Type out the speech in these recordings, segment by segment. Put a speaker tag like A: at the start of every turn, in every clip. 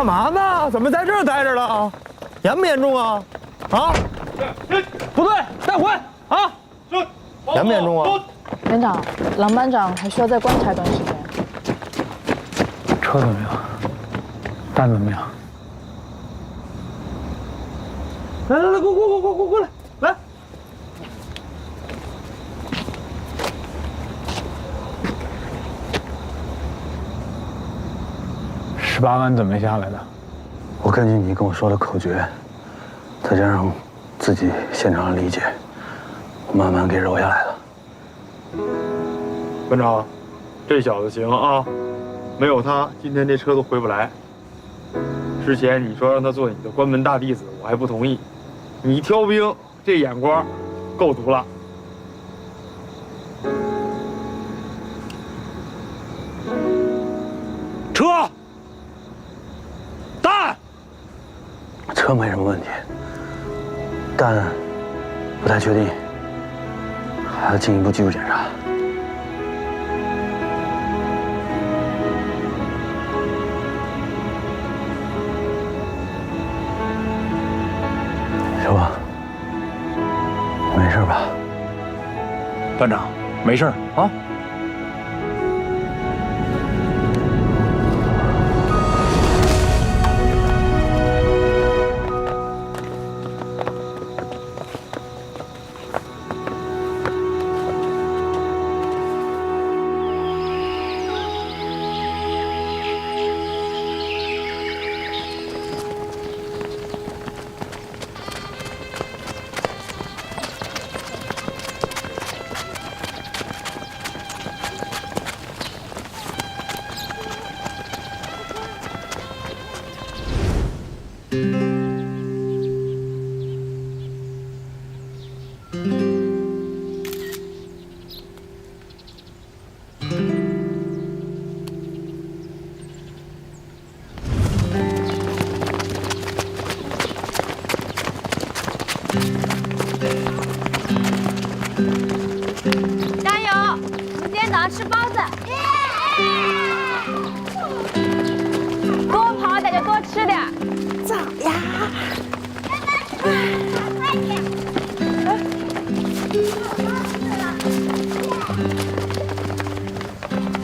A: 干嘛呢？怎么在这儿待着了？严不严重啊？啊？
B: 不对，带回啊！
A: 严不严重啊？
C: 连长，郎班长还需要再观察一段时间。
B: 车怎么样？弹怎么样？来，过来，来。18万怎么下来的？
D: 我根据你跟我说的口诀，再加上自己现场的理解，我慢慢给揉下来的。
A: 班长，这小子行啊，没有他，今天这车都回不来。之前你说让他做你的关门大弟子，我还不同意。你挑兵这眼光，够足了。车，弹，
D: 车没什么问题，但不太确定，还要进一步技术检查。小宝，你没事吧？
B: 班长，没事啊。
E: 加油！我们今天早上吃包子。多跑点就多吃点。走呀！快点！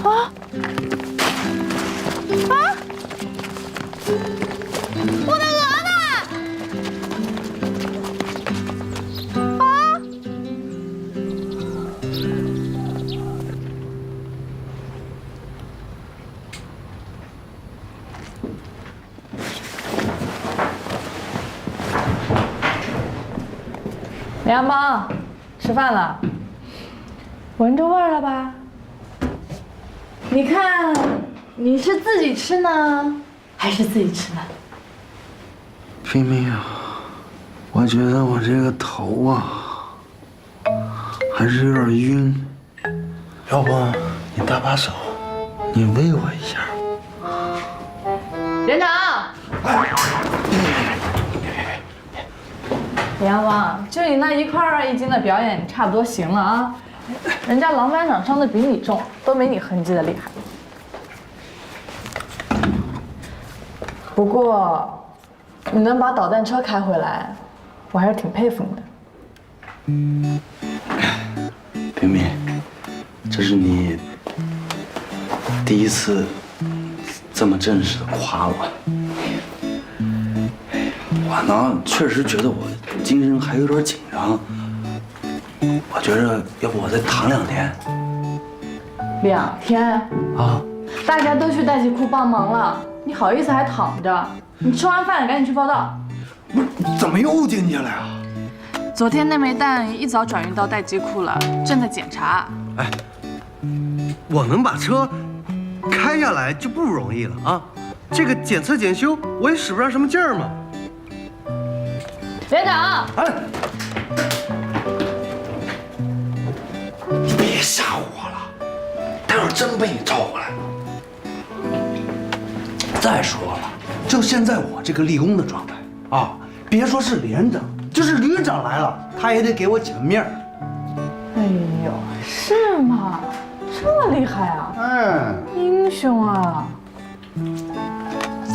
E: 啊！我的鹅呢？
C: 梁帮，吃饭了，闻着味儿了吧？你看，你是自己吃呢，还是自己吃呢？
D: 冰冰啊，我觉得我这个头啊，还是有点晕，要不你搭把手，你喂我一下。
C: 连长。梁帮，就你那1块2一斤的表演，你差不多行了啊。人家郎班长伤的比你重，都没你痕迹的厉害。不过，你能把导弹车开回来，我还是挺佩服你的。
D: 冰冰，这是你第一次这么正式的夸我。我呢，确实觉得我精神还有点紧张。我觉着，要不我再躺2天。
C: 2天
D: 啊？
C: 大家都去代级库帮忙了，你好意思还躺着？你吃完饭赶紧去报道。
D: 不是，怎么又进去了呀？
C: 昨天那枚弹一早转运到代级库了，正在检查。
F: 哎，我能把车开下来就不容易了啊！这个检测检修我也使不上什么劲儿嘛。
C: 连长，
D: 哎，你别吓唬我了，待会儿真被你招回来。再说了，就现在我这个立功的状态啊，别说是连长，就是旅长来了，他也得给我几个面儿。
C: 哎呦，是吗？这么厉害啊！英雄啊！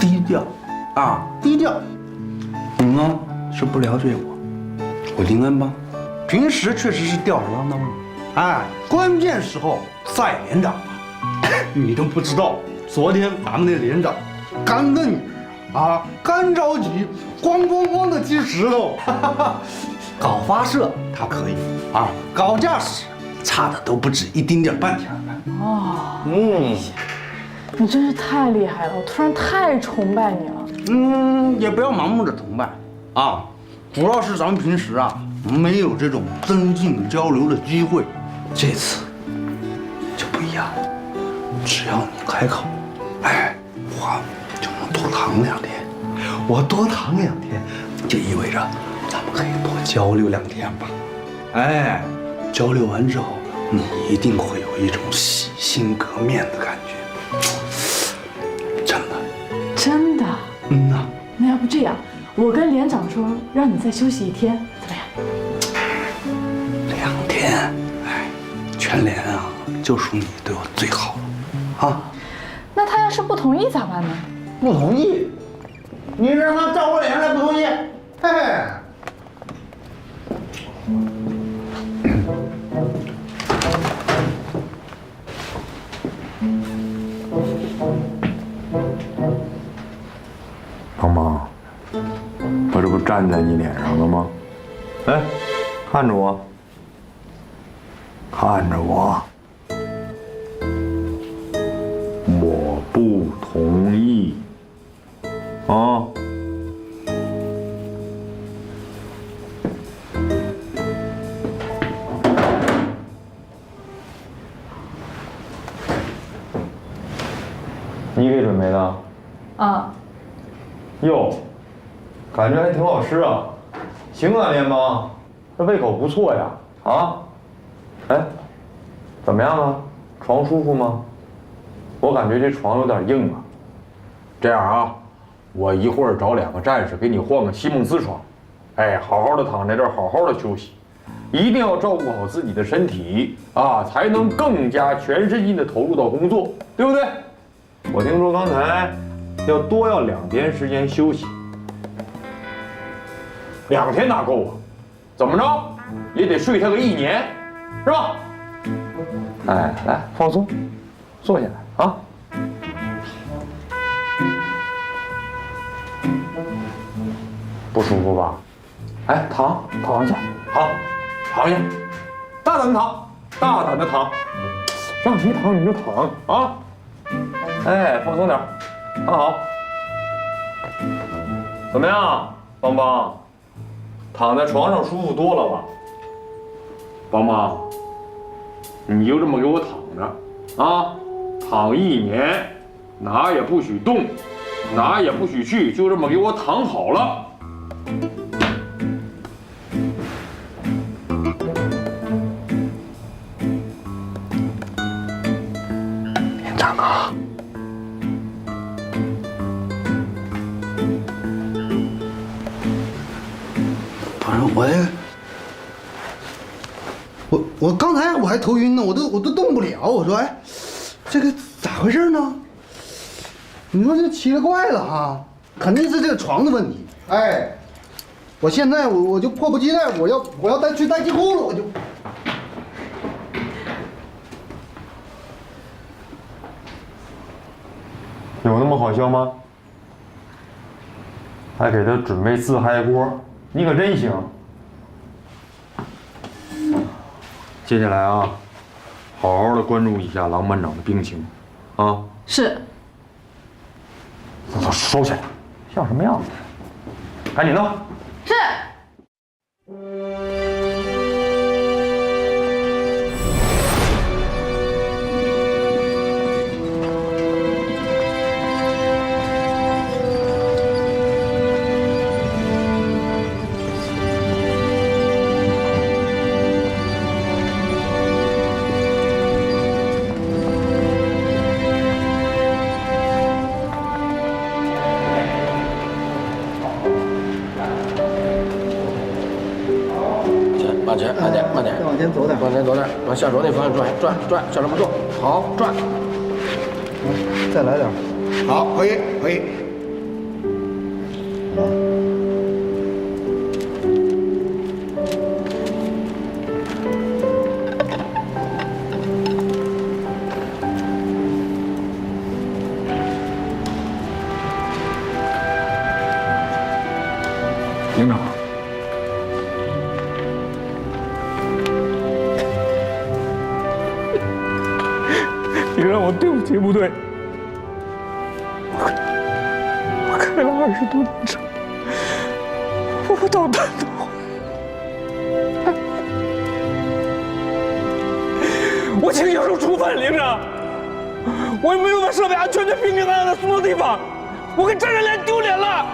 D: 低调，啊，低调。你呢是不了解我，我林恩邦，平时确实是吊儿郎当的，哎，关键时候赛连长啊，你都不知道，昨天咱们那连长干个女儿啊，干着急，咣咣咣的踢石头，搞发射他可以啊，搞驾驶差的都不止一丁点半点儿。
C: 哦，
D: 嗯。
C: 你真是太厉害了，我突然太崇拜你了。
D: 也不要盲目的崇拜啊，主要是咱们平时啊没有这种增进交流的机会，这次就不一样了。只要你开口，哎，我就能多躺2天。我多躺2天，就意味着咱们可以多交流2天吧。哎，交流完之后，你一定会有一种洗心革面的感觉。真的。
C: 真的？
D: 嗯呐。
C: 那要不这样，我跟连长说，让你再休息1天，怎么样
D: ？2天，哎，全连啊，就属你对我最好了，啊。
C: 那他要是不同意咋办呢？
D: 不同意？你让他照我脸来不同意？嘿嘿。
A: 邦邦，我这不站在你脸上了吗？哎，看着我，看着我，我不同意啊！你给准备的？
C: 啊。
A: 哟，感觉还挺好吃啊！行啊，联邦，这胃口不错呀！啊，哎，怎么样啊？床舒服吗？我感觉这床有点硬啊。这样啊，我一会儿找2个战士给你换个席梦思床，哎，好好的躺在这儿，好好的休息，一定要照顾好自己的身体啊，才能更加全身心的投入到工作，对不对？我听说刚才要2天时间休息，2天哪够啊？怎么着也得睡他个1年，是吧？哎，来放松，坐下来啊。不舒服吧？哎，躺下，躺下，大胆的躺，大胆的躺，让你躺你就躺啊！哎，放松点，躺好。怎么样，邦邦？躺在床上舒服多了吧？邦邦，你就这么给我躺着啊！躺1年，哪也不许动，哪也不许去，就这么给我躺好了。
D: 连长啊，不是我刚才我还头晕呢，我都动不了。我说哎，这个咋回事呢？你说这奇了怪了哈，肯定是这个床的问题。哎，我现在我就迫不及待，我要去带气库了，我就。
A: 有那么好笑吗？还给他准备自嗨锅，你可真行。接下来啊，好好的关注一下郎班长的病情，啊。
C: 是。
A: 都收起来，像什么样子？赶紧弄。
C: 是。
D: 慢点，再往前走点，往下轴那方向转，就这么做，好，转，再来点，好，可以。
B: 营长，你让我对不起部队。我开了20多年车，我导弹都坏了。我请教授处分，营长，我也没有把设备安全的平平安安的送到地方，我给战士连丢脸了。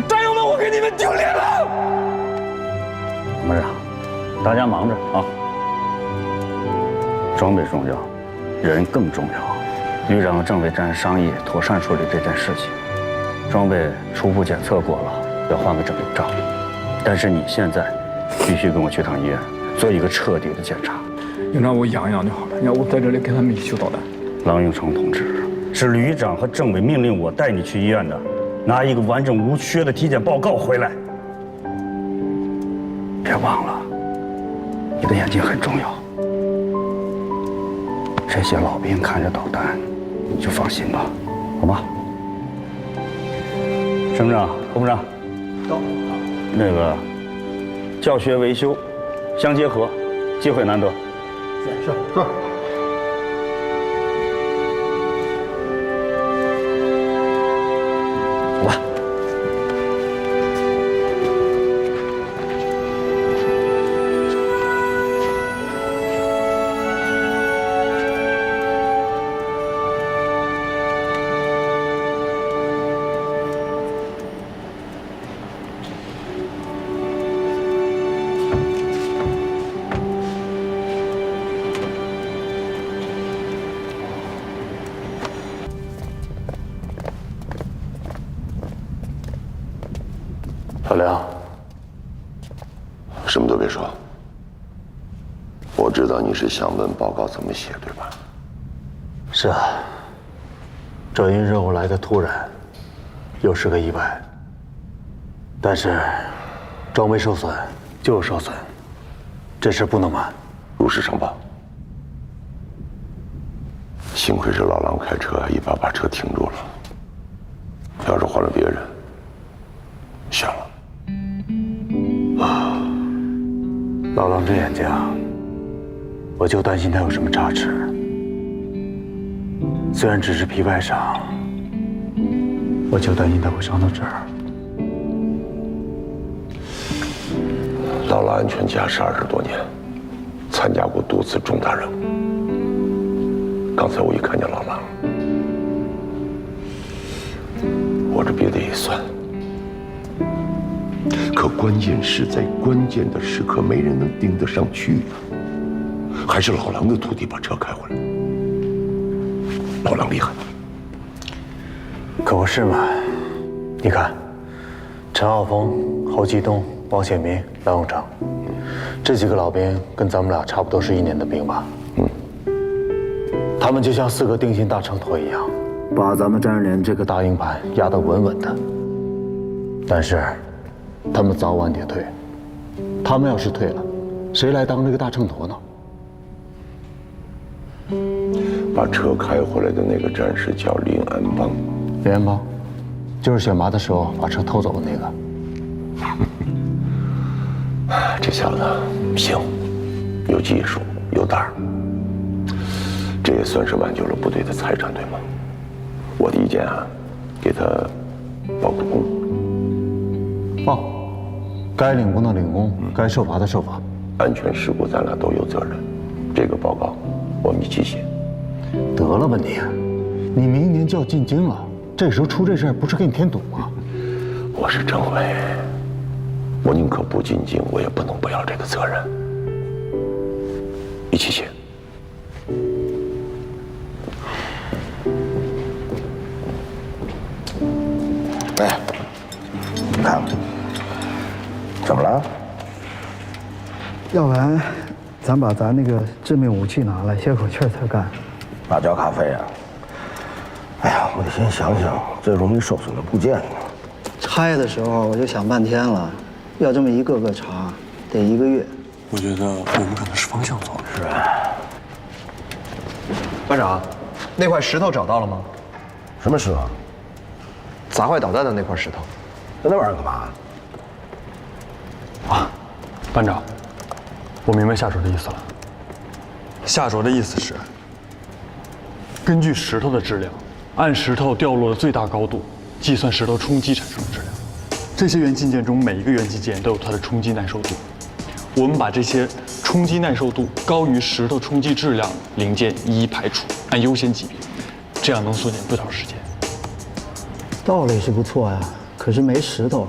B: 战友们，我给你们丢脸了！
G: 班长，大家忙着啊。装备重要，人更重要。旅长正为战士商议妥善处理这件事情。装备初步检测过了，要换个整流罩。但是你现在必须跟我去趟医院，做一个彻底的检查。
B: 营长，我养一养就好了。要不在这里给他们一起修导弹。
G: 郎永成同志，是旅长和政委命令我带你去医院的。拿一个完整无缺的体检报告回来。别忘了，你的眼睛很重要。这些老兵看着导弹，你就放心吧，好吗？省长、副部长，到。那个教学维修相结合，机会难得。是。走吧。
H: 老梁，什么都别说。我知道你是想问报告怎么写，对吧？
D: 是啊，转运任务来的突然，又是个意外。但是，装备受损就是受损，这事不能瞒。
H: 如实上报。幸亏是老狼开车，一把车停住了。要是换了别人，悬了。
D: 老狼这眼睛，我就担心他有什么差池。虽然只是皮外伤，我就担心他会伤到这儿。
H: 到了安全驾驶20多年，参加过多次重大任务。刚才我一看见老狼，我这别的也算。可关键是在关键的时刻，没人能盯得上去啊！还是老狼的徒弟把车开回来，老狼厉害。
D: 可不是嘛？你看，陈浩峰、侯继东、王显民、梁永成，这几个老兵跟咱们俩差不多是1年的兵吧？他们就像4个定心大秤砣一样，把咱们战士连这个大硬盘压得稳稳的。但是，他们早晚得退。他们要是退了，谁来当这个大秤砣呢？
H: 把车开回来的那个战士叫林安邦。
D: 林安邦，就是选拔的时候把车偷走的那个。
H: 这小子行，有技术，有胆儿。这也算是挽救了部队的财产，对吗？我的意见啊，给他报个功。
D: 报，该领功的领功，该受罚的受罚。
H: 安全事故咱俩都有责任，这个报告我们一起写。
D: 得了吧你，你明年就要进京了，这时候出这事儿不是给你添堵吗？
H: 我是政委，我宁可不进京，我也不能不要这个责任。一起写。
I: 哎，你看看，怎么了？
J: 要不然，咱把咱那个致命武器拿来，歇口气儿再干。
I: 辣椒咖啡啊！哎呀，我得先想想这容易受损的部件呢。
J: 拆的时候我就想半天了，要这么一个个查，得1个月。
K: 我觉得我们可能是方向错了。
I: 是啊。
L: 班长，那块石头找到了吗？
I: 什么石头？
L: 砸坏导弹的那块石头。
I: 那玩意儿干嘛？
K: 班长，我明白夏卓的意思了。夏卓的意思是，根据石头的质量，按石头掉落的最大高度计算石头冲击产生的质量。这些元器件中每一个元器件都有它的冲击耐受度。我们把这些冲击耐受度高于石头冲击质量零件一一排除，按优先级别，这样能缩减不少时间。
J: 道理是不错呀，可是没石头。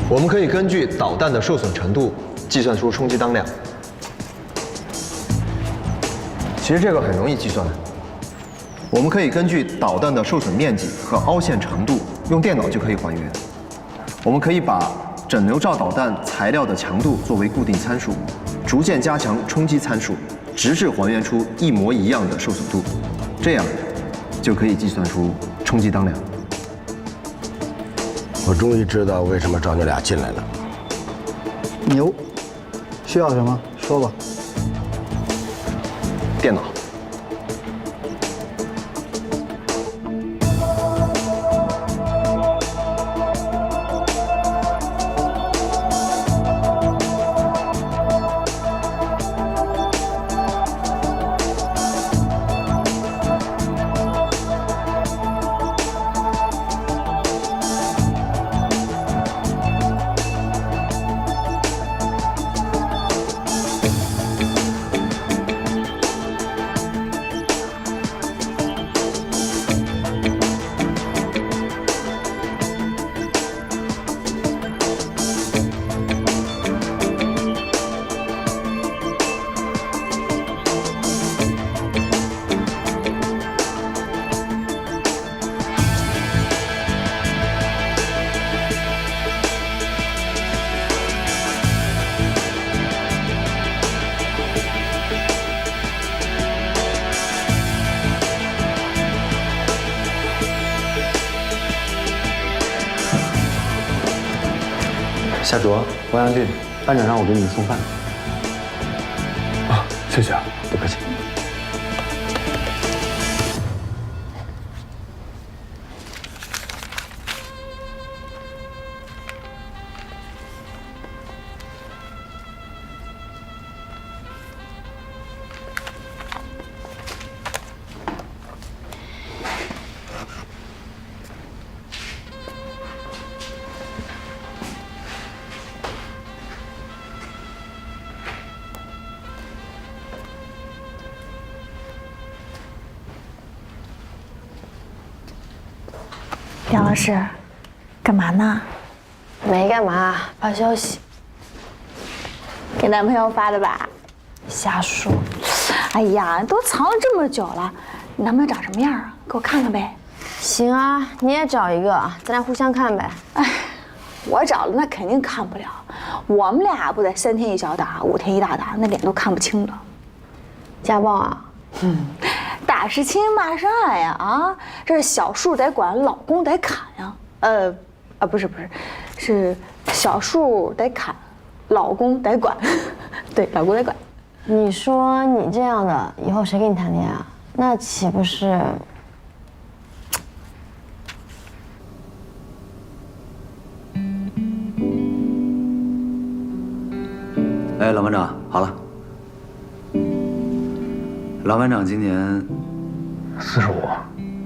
L: 我们可以根据导弹的受损程度计算出冲击当量。其实这个很容易计算，我们可以根据导弹的受损面积和凹陷程度，用电脑就可以还原。我们可以把整流罩导弹材料的强度作为固定参数，逐渐加强冲击参数，直至还原出一模一样的受损度，这样就可以计算出冲击当量。
I: 我终于知道为什么找你俩进来了。
J: 牛，需要什么说吧。
L: 电脑。夏卓、王阳俊，班长让我给你们送饭。
K: 啊，谢谢啊，
L: 不客气。
C: 杨老师，干嘛呢？
E: 没干嘛，发消息。
C: 给男朋友发的吧？
E: 瞎说。
C: 哎呀，都藏了这么久了，你男朋友长什么样啊？给我看看呗。
E: 行啊，你也找一个，咱俩互相看呗。
C: 哎，我找了那肯定看不了，我们俩不得3天一小打，5天一大打，那脸都看不清了。
E: 家暴啊？
C: 打是亲，骂是爱呀！啊，这是小树得管，老公得砍呀。不是，是小树得砍，老公得管。对，老公得管。
E: 你说你这样的，以后谁跟你谈恋爱啊？那岂不是？
G: 哎，老班长，好了。老班长今年
K: 45。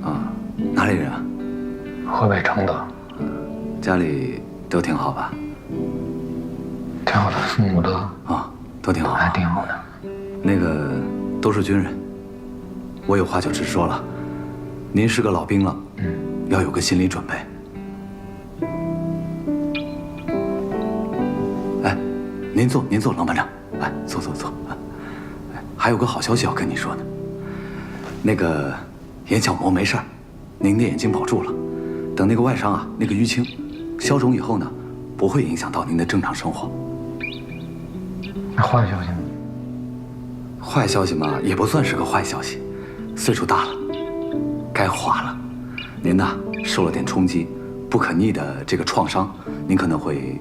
G: 啊，哪里人啊？
K: 河北承德。
G: 家里都挺好吧？
K: 挺好的，父母都
G: 啊，都挺好，
K: 还挺好的。
G: 那个都是军人，我有话就直说了。您是个老兵了，要有个心理准备。哎，您坐，老班长，哎，坐。哎，还有个好消息要跟你说呢。那个眼角膜没事儿，您的眼睛保住了。等那个外伤啊，那个淤青消肿以后呢，不会影响到您的正常生活。
K: 那坏消息呢？
G: 坏消息嘛，也不算是个坏消息，岁数大了，该花了。您呢，受了点冲击，不可逆的这个创伤，您可能会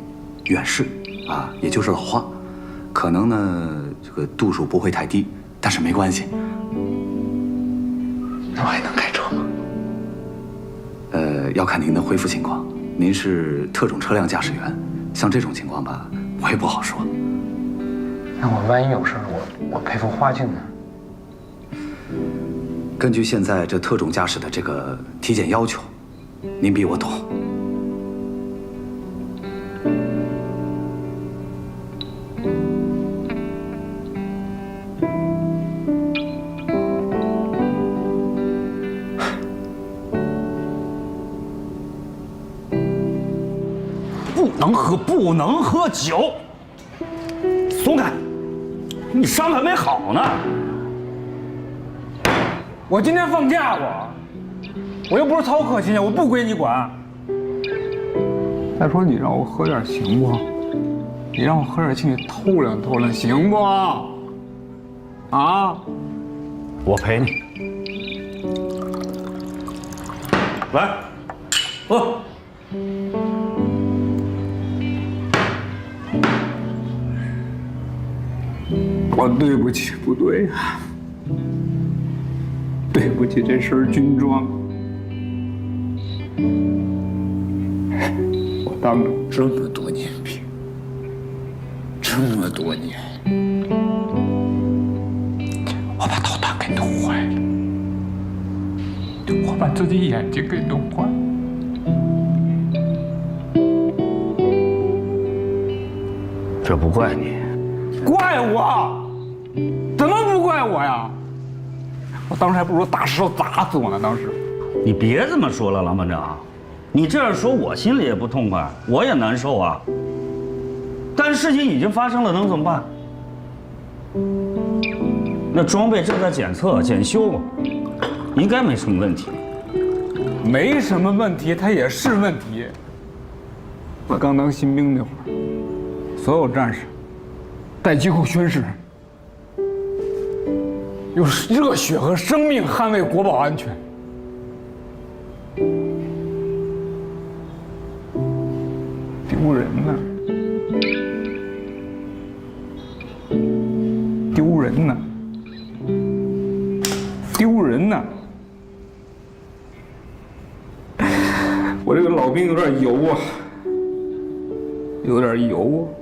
G: 远视啊，也就是老花，
M: 可能呢这个度数不会太低，但是没关系。那我还能开车吗？要看您的恢复情况。您是特种车辆驾驶员，像这种情况吧，我也不好说。
N: 那我万一有事，我赔付花镜呢？
M: 根据现在这特种驾驶的这个体检要求，您比我懂。
G: 不能喝酒。松开，你伤还没好呢。
B: 我今天放假，我又不是曹可亲，我不归你管。再说你让我喝点行不？你让我喝点，请你透亮透亮，行不？啊？
G: 我陪你。来，喝。
B: 我对不起部队啊，对不起这身军装，我当了这么多年兵，这么多年，我把导弹给弄坏了，我把自己眼睛给弄坏了。
G: 这不怪你，
B: 怪我？怎么不怪我呀？我当时还不如大石头砸死我呢！当时，
G: 你别这么说了，郎班长，你这样说我心里也不痛快，我也难受啊。但是事情已经发生了，能怎么办？那装备正在检测检修，应该没什么问题。
B: 没什么问题，它也是问题。我刚当新兵那会儿，所有战士在机构宣誓，用热血和生命捍卫国宝安全。丢人呐！丢人呐！丢人呐！我这个老兵有点油啊，有点油啊。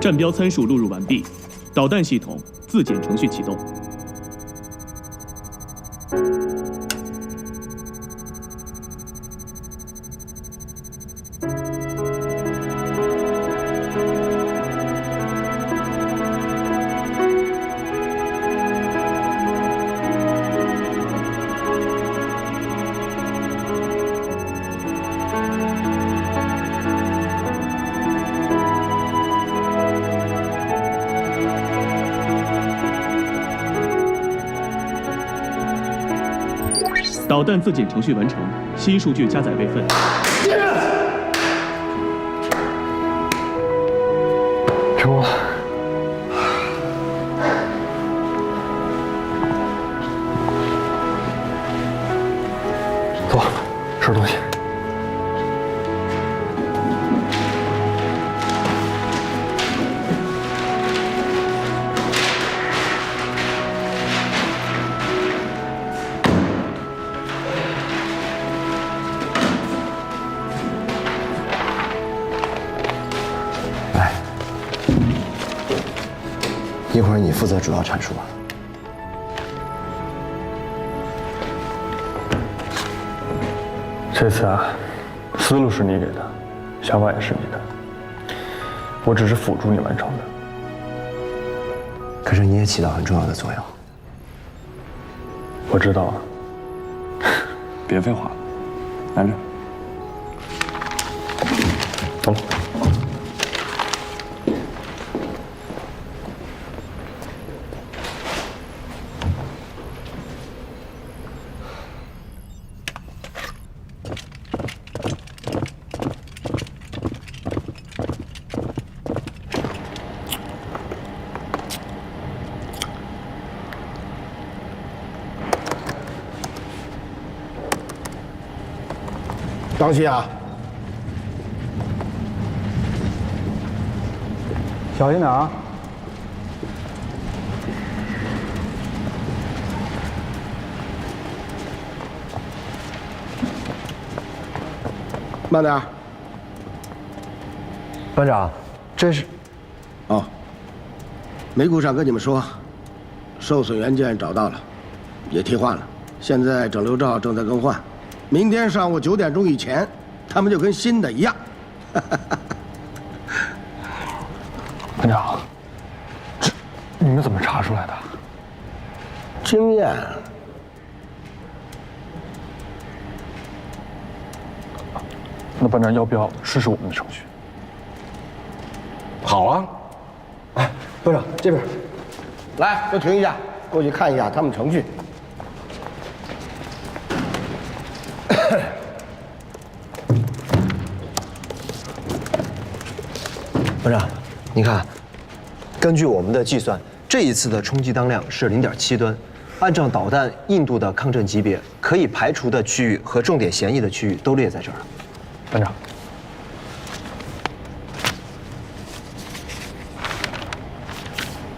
O: 站标参数录入完毕，导弹系统自检程序启动。导弹自检程序完成，新数据加载备份。
K: 成功了。走，收拾东西。
L: 一会儿你负责主要阐述。
K: 这次啊，思路是你给的，想法也是你的，我只是辅助你完成的。
L: 可是你也起到很重要的作用。
K: 我知道啊，别废话了，来着，走。
I: 当心啊！
J: 小心点啊！
I: 慢点。
L: 班长，这是……
I: 哦，没顾上跟你们说，受损元件找到了，也替换了，现在整流罩正在更换，明天上午9点钟以前，他们就跟新的一样。
K: 班长，这你们怎么查出来的？
I: 经验。
K: 那班长要不要试试我们的程序？
I: 好啊！哎，班长这边，来，都停一下，过去看一下他们程序。
L: 班长，你看，根据我们的计算，这一次的冲击当量是0.7吨。按照导弹硬度的抗震级别，可以排除的区域和重点嫌疑的区域都列在这儿。
K: 班长，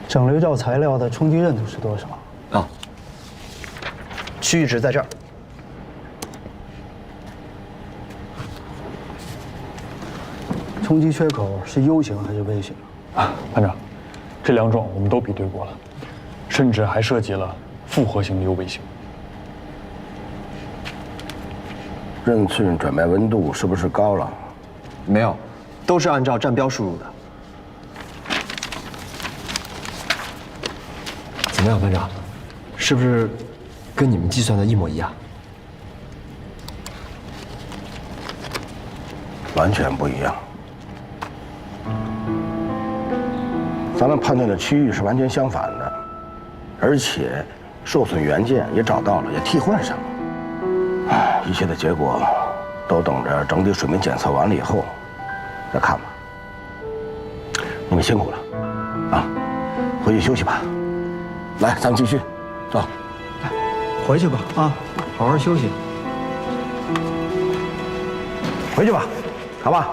J: 整流罩材料的冲击韧度是多少？
L: 啊，区域值在这儿。
J: 冲击缺口是 U 型还是 V 型？
K: 啊，班长，这2种我们都比对过了，甚至还涉及了复合型的 UV 型。
I: 韧寸转卖温度是不是高了？
L: 没有，都是按照站标输入的。怎么样，班长？是不是跟你们计算的一模一样？
I: 完全不一样。咱们判断的区域是完全相反的，而且受损元件也找到了，也替换上了。唉，一切的结果都等着整体水面检测完了以后再看吧。你们辛苦了，啊，回去休息吧。来，咱们继续，走。
J: 来，回去吧，啊，好好休息。
I: 回去吧，好吧？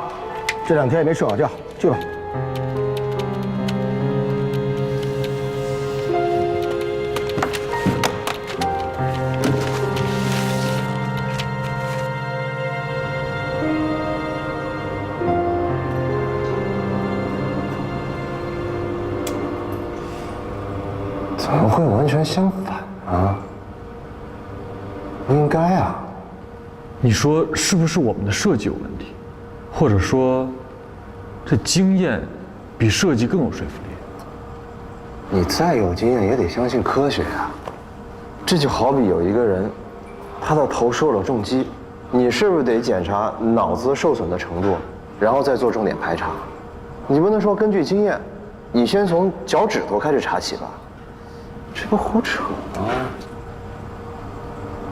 I: 这2天也没睡好觉，去吧。
L: 怎么会完全相反啊？不应该啊！
K: 你说是不是我们的设计有问题，或者说，这经验比设计更有说服力？
L: 你再有经验也得相信科学呀。这就好比有一个人，他的头受了重击，你是不是得检查脑子受损的程度，然后再做重点排查？你不能说根据经验，你先从脚趾头开始查起吧？这不胡扯吗？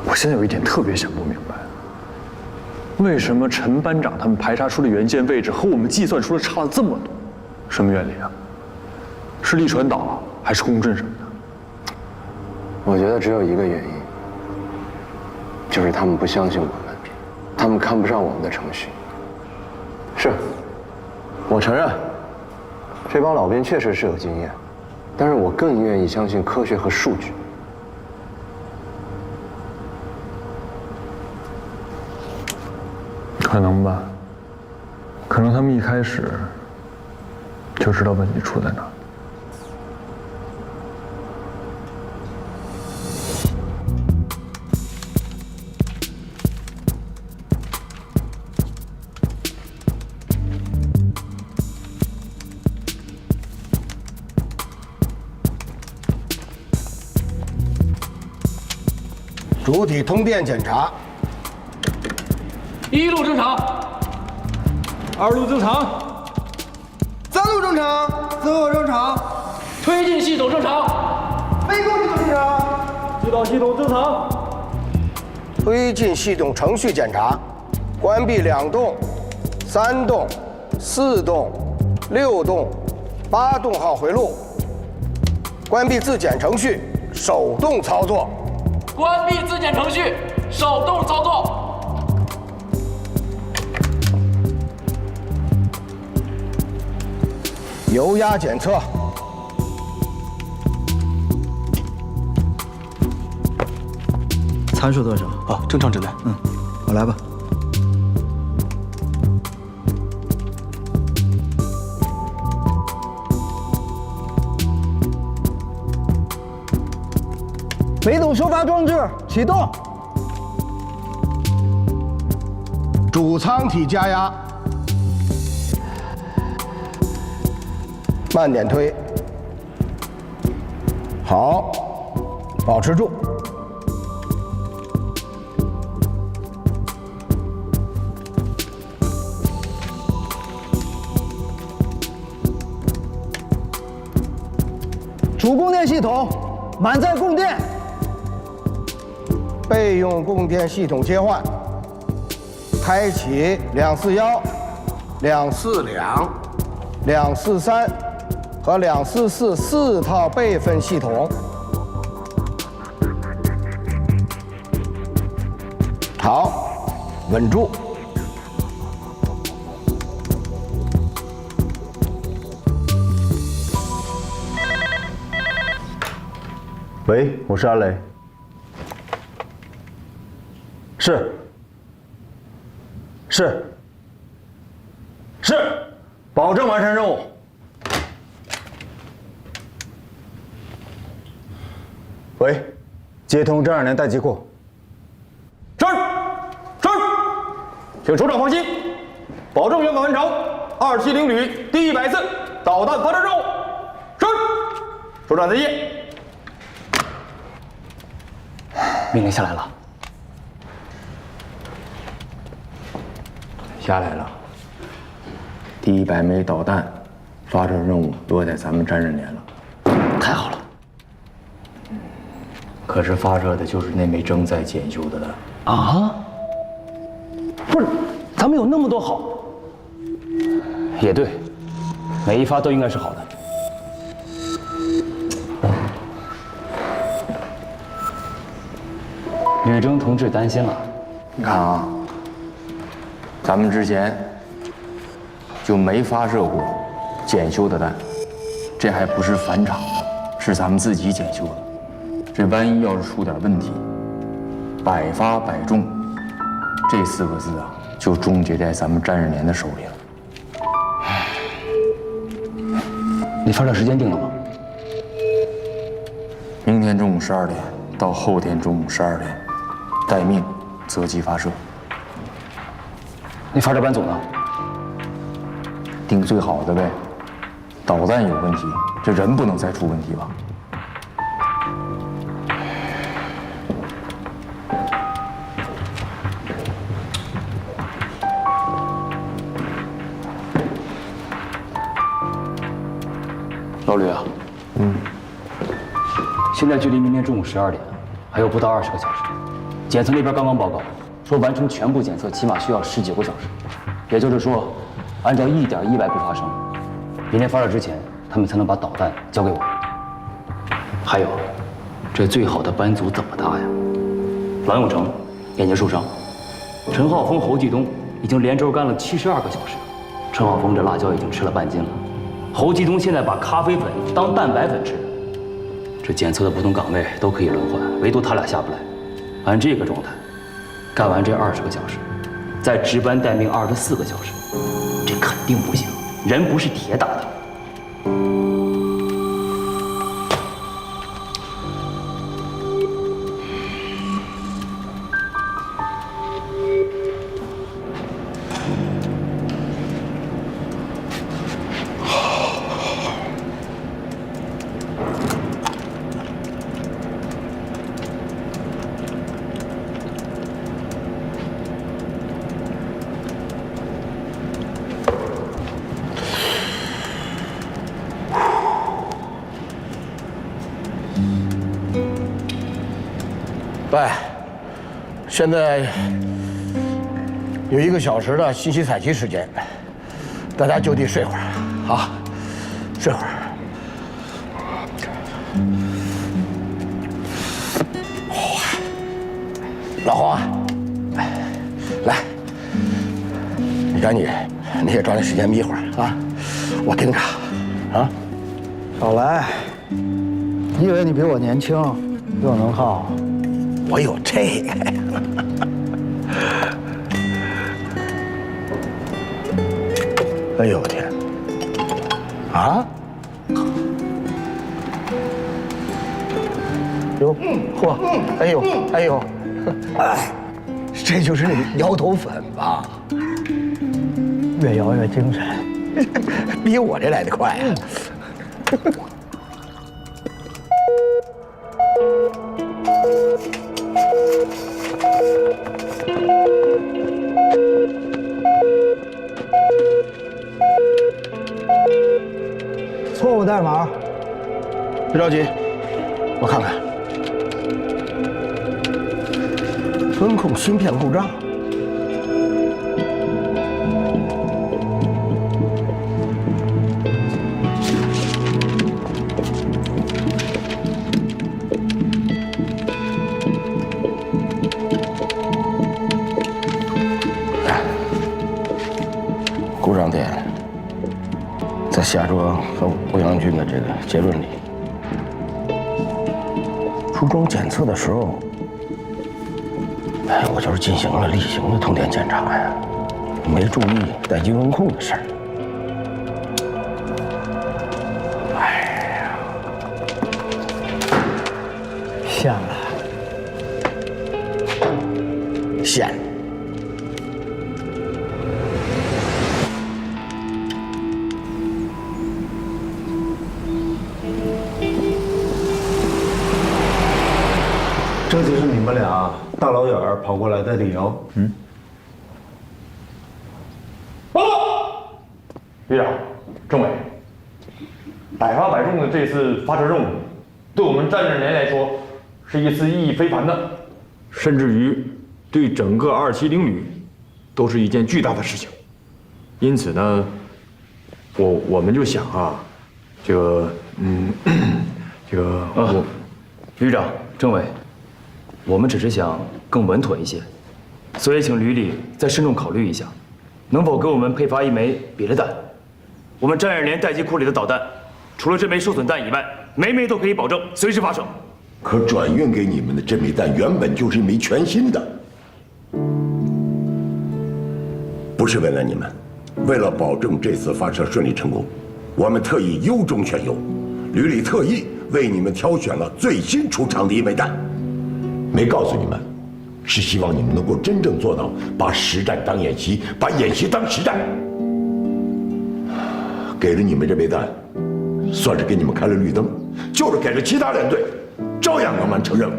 K: 我现在有一点特别想不明白，为什么陈班长他们排查出的元件位置和我们计算出的差了这么多？什么原理啊？是力传导还是共振什么的？
L: 我觉得只有一个原因，就是他们不相信我们，他们看不上我们的程序。是，我承认，这帮老兵确实是有经验，但是我更愿意相信科学和数据。
K: 可能吧，可能他们一开始就知道问题出在哪儿。
I: 主体通电检查。
P: 1路正常，2路正常
F: ，3路正常，4路正常，
P: 推进系统正常，
F: 飞控系统正常，
P: 指导系统正常。
I: 推进系统程序检查，关闭2栋、3栋、4栋、6栋、8栋号回路，关闭自检程序，手动操作。
P: 关闭自检程序，手动操作。
I: 油压检测。
J: 参数多少？
M: 啊，正常诊断。
J: 我来吧。
I: 水桶收发装置启动。主舱体加压，慢点推。好，保持住。主供电系统满载供电。备用供电系统切换，开启241、242、243和244 4套备份系统。好，稳住。
D: 喂，我是阿雷。是，保证完成任务。喂，接通张2连待机库。
A: 是，请首长放心，保证圆满完成270旅第100次导弹发射任务。是，首长再见。
M: 命令下来了。
A: 下来了。第100枚导弹发射任务落在咱们沾人连了。
M: 太好了。
A: 可是发射的就是那枚正在检修的弹。
M: 啊？不是，咱们有那么多好。也对，每一发都应该是好的。吕征同志担心了。
A: 你看啊，咱们之前就没发射过检修的弹，这还不是返厂的，是咱们自己检修的。这万一要是出点问题，百发百中，这4个字啊，就终结在咱们沾人连的手里了。
M: 你发射时间定了吗？
A: 明天中午12点到后天中午12点，待命，择机发射。
M: 那发射班组呢？
A: 定最好的呗。导弹有问题，这人不能再出问题吧？
M: 老吕啊，现在距离明天中午12点还有不到20个小时。检测那边刚刚报告说，完成全部检测起码需要19个小时，也就是说，按照1点意外不发生，明天发射之前，他们才能把导弹交给我。还有，这最好的班组怎么搭呀？郎永成眼睛受伤，陈浩峰、侯继东已经连轴干了72个小时，陈浩峰这辣椒已经吃了半斤了。侯继东现在把咖啡粉当蛋白粉吃，这检测的不同岗位都可以轮换，唯独他俩下不来。按这个状态，干完这20个小时，再值班待命24个小时，这肯定不行，人不是铁打的。
I: 喂，现在有1个小时的信息采集时间，大家就地睡会儿啊，睡会儿。老黄啊，来，你赶紧，你也抓紧时间眯会儿啊，我盯着。啊？
J: 少来！你以为你比我年轻又能耗？
I: 我有这个呀。哎呦我天！啊？哟，嚯！哎呦，哎呦，哎，这就是那个摇头粉吧？
J: 越摇越精神，
I: 比我这来得快啊！
J: 错误代码。
I: 别着急，我看看。温控芯片故障。故障点在夏卓和欧阳军的这个结论里。初中检测的时候，哎，我就是进行了例行的通电检查呀，没注意待机温控的事儿。哎呀，
J: 陷了，
I: 陷了。
Q: 这就是你们俩大老远跑过来的理由。
A: 报告，旅长、政委，百发百中的这次发射任务，对我们战略连来说，是一次意义非凡的，甚至于对整个270旅都是一件巨大的事情。因此呢，我们就想啊，
M: 旅长、政委。我们只是想更稳妥一些，所以请旅里再慎重考虑一下，能否给我们配发一枚别的弹？我们战役连待机库里的导弹，除了这枚受损弹以外，枚枚都可以保证随时发射。
H: 可转运给你们的这枚弹原本就是一枚全新的，不是为了你们，为了保证这次发射顺利成功，我们特意优中选优，旅里特意为你们挑选了最新出厂的一枚弹。没告诉你们，是希望你们能够真正做到把实战当演习，把演习当实战。给了你们这枚弹，算是给你们开了绿灯，就是给了其他连队，照样能完成任务。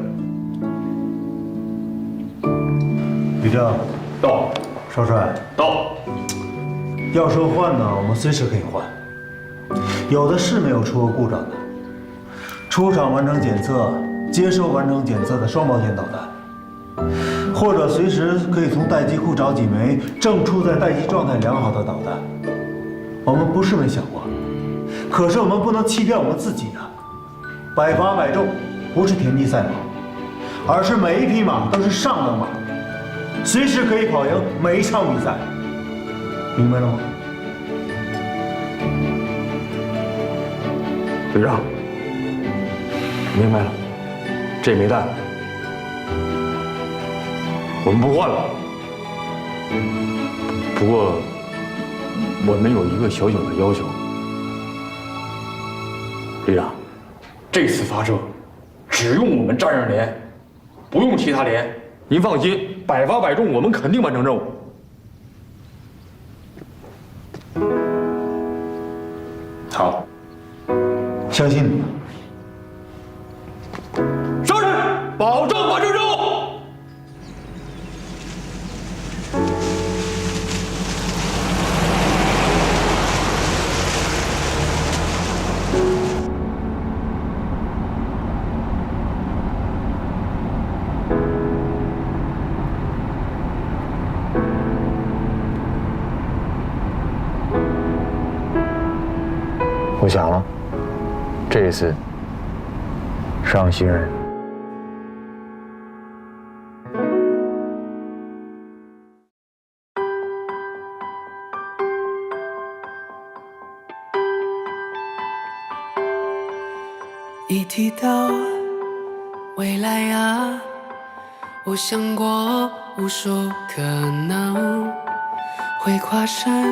Q: 旅长
A: 到，
Q: 少帅
A: 到。
Q: 要说换呢，我们随时可以换，有的是没有出过故障的，出厂完成检测。接收完成检测的双毛线导弹，或者随时可以从待机库找几枚正处在待机状态良好的导弹。我们不是没想过，可是我们不能欺骗我们自己啊！百发百中不是田忌赛马，而是每一匹马都是上等马，随时可以跑赢每一场比赛。明白了吗？
A: 旅长，明白了。这枚弹，我们不换了。不过，我们有一个小小的要求，旅长，这次发射只用我们战刃连，不用其他连。您放心，百发百中，我们肯定完成任务。好，
Q: 相信你。
A: 上任，保证完成任务。我想了，这一次伤心人。
R: 一提到未来啊，我想过无数可能，会跨山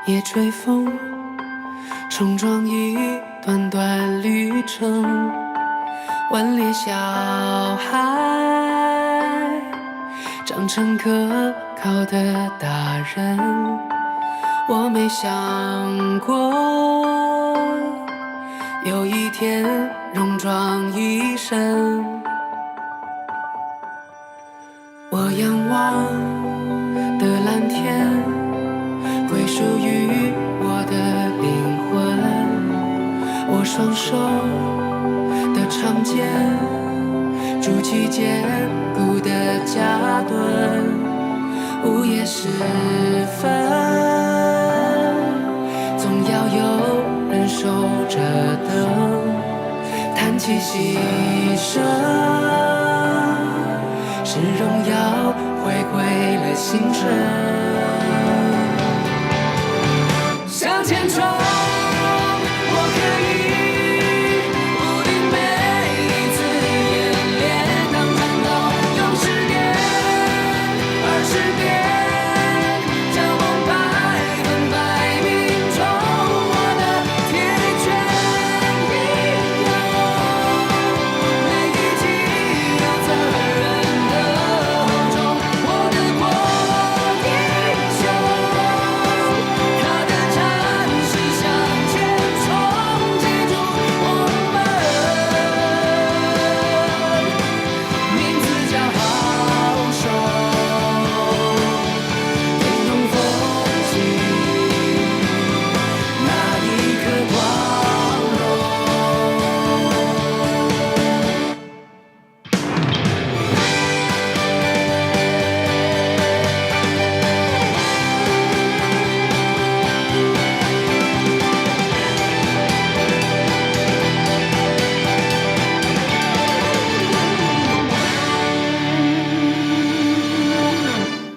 R: 也追风，冲撞一段段旅程。顽劣小孩长成可靠的大人，我没想过有一天戎装一身。我仰望的蓝天归属于我的灵魂，我双手的长剑筑起坚固的家墩。午夜时分，总要有人守着灯，叹气息声，是荣耀回归了星辰。